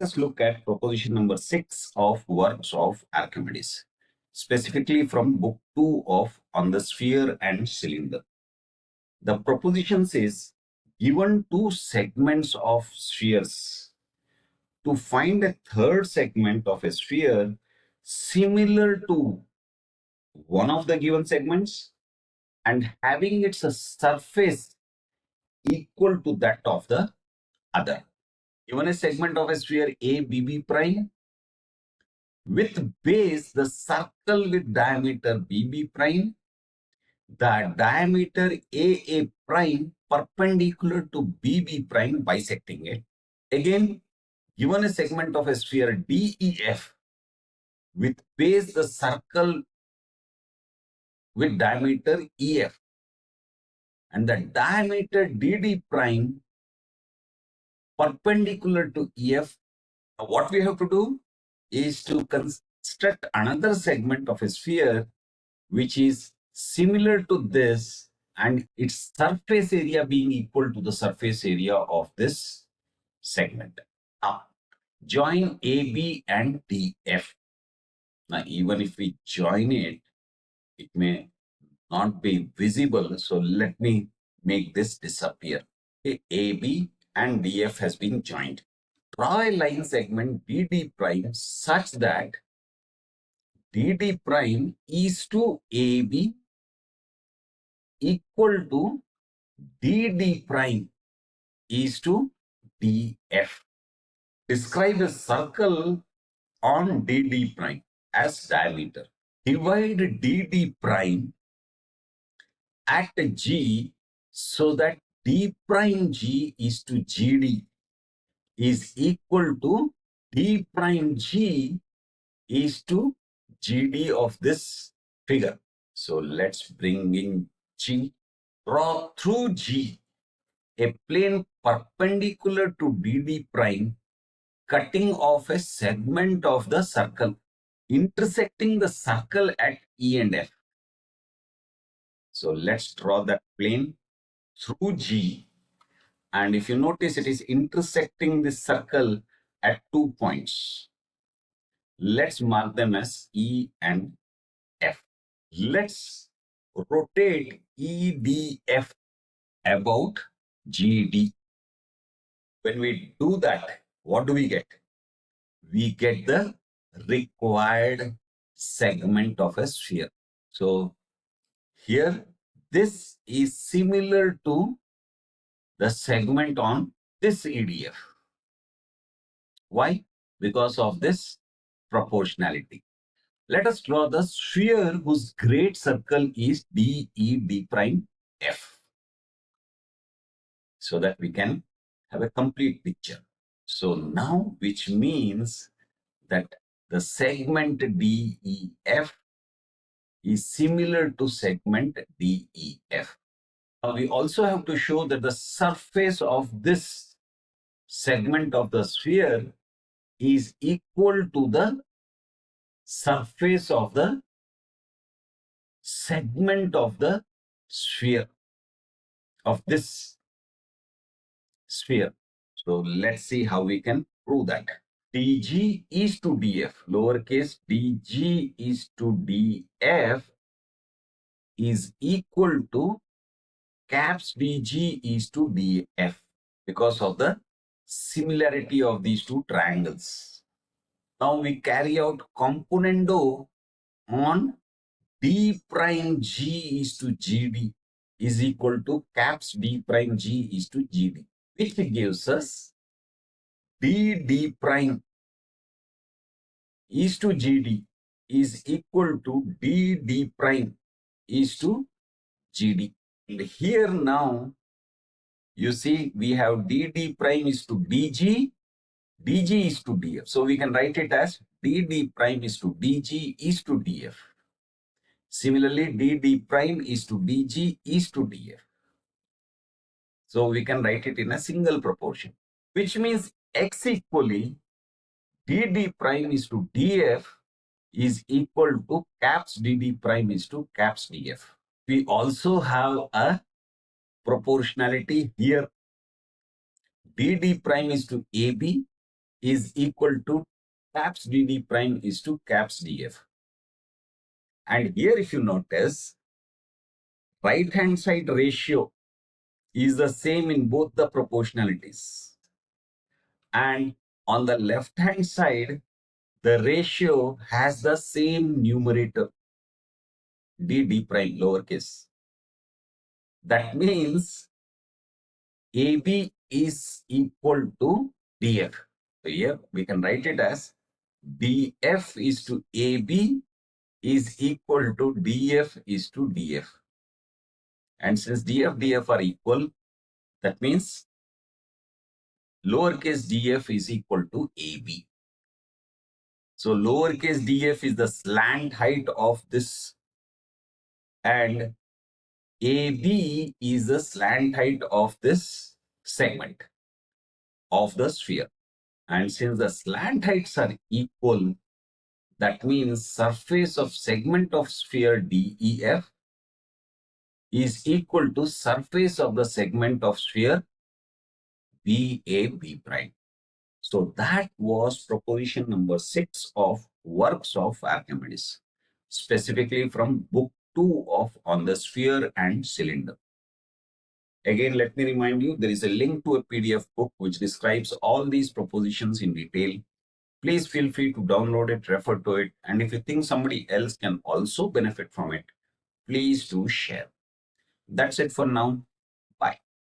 Let's look at proposition number 6 of Works of Archimedes, specifically from book 2 of On the Sphere and Cylinder. The proposition says, given two segments of spheres, to find a third segment of a sphere similar to one of the given segments and having its surface equal to that of the other. Given a segment of a sphere ABB prime with base the circle with diameter BB prime, the diameter AA prime perpendicular to BB prime bisecting it. Again, given a segment of a sphere DEF with base the circle with diameter EF and the diameter DD prime perpendicular to EF, what we have to do is to construct another segment of a sphere which is similar to this and its surface area being equal to the surface area of this segment. Now, join AB and DF. Now, even if we join it, it may not be visible. So let me make this disappear. Okay, AB and DF has been joined. Draw a line segment DD prime such that DD prime is to AB equal to DD prime is to DF. Describe a circle on DD prime as diameter. Divide DD prime at G so that D prime G is to GD is equal to D prime G is to GD of this figure. So let's bring in G. Draw through G a plane perpendicular to DD prime, cutting off a segment of the circle, intersecting the circle at E and F. So let's draw that plane through G. And if you notice, it is intersecting this circle at 2 points. Let's mark them as E and F. Let's rotate EDF about GD. When we do that, what do we get? We get the required segment of a sphere. So here, this is similar to the segment on this EDF. Why? Because of this proportionality. Let us draw the sphere whose great circle is DE prime F, so that we can have a complete picture. So now, which means that the segment DEF is similar to segment DEF. Now we also have to show that the surface of this segment of the sphere is equal to the surface of the segment of the sphere, of this sphere. So let's see how we can prove that. DG is to DF, lowercase dg is to df is equal to caps dg is to df because of the similarity of these two triangles. Now we carry out componendo on d prime g is to gd is equal to caps d prime g is to gd, which gives us d prime is to gd is equal to d prime is to gd. And here now, you see we have d prime is to dg, dg is to df. So we can write it as d prime is to dg is to df. Similarly, d prime is to dg is to df. So we can write it in a single proportion, which means x equally dd prime is to df is equal to caps dd prime is to caps df. We also have a proportionality here. dd prime is to ab is equal to caps dd prime is to caps df. And here if you notice, right hand side ratio is the same in both the proportionalities. And on the left hand side, the ratio has the same numerator, dd prime lowercase. That means AB is equal to DF. So here we can write it as DF is to AB is equal to DF is to DF. And since DF are equal, that means lowercase df is equal to AB. So lowercase df is the slant height of this, and AB is the slant height of this segment of the sphere. And since the slant heights are equal, that means surface of segment of sphere DEF is equal to surface of the segment of sphere BAB prime. So that was proposition number 6 of Works of Archimedes, specifically from book 2 of On the Sphere and Cylinder. Again, let me remind you, there is a link to a PDF book which describes all these propositions in detail. Please feel free to download it, refer to it, and if you think somebody else can also benefit from it, please do share. That's it for now.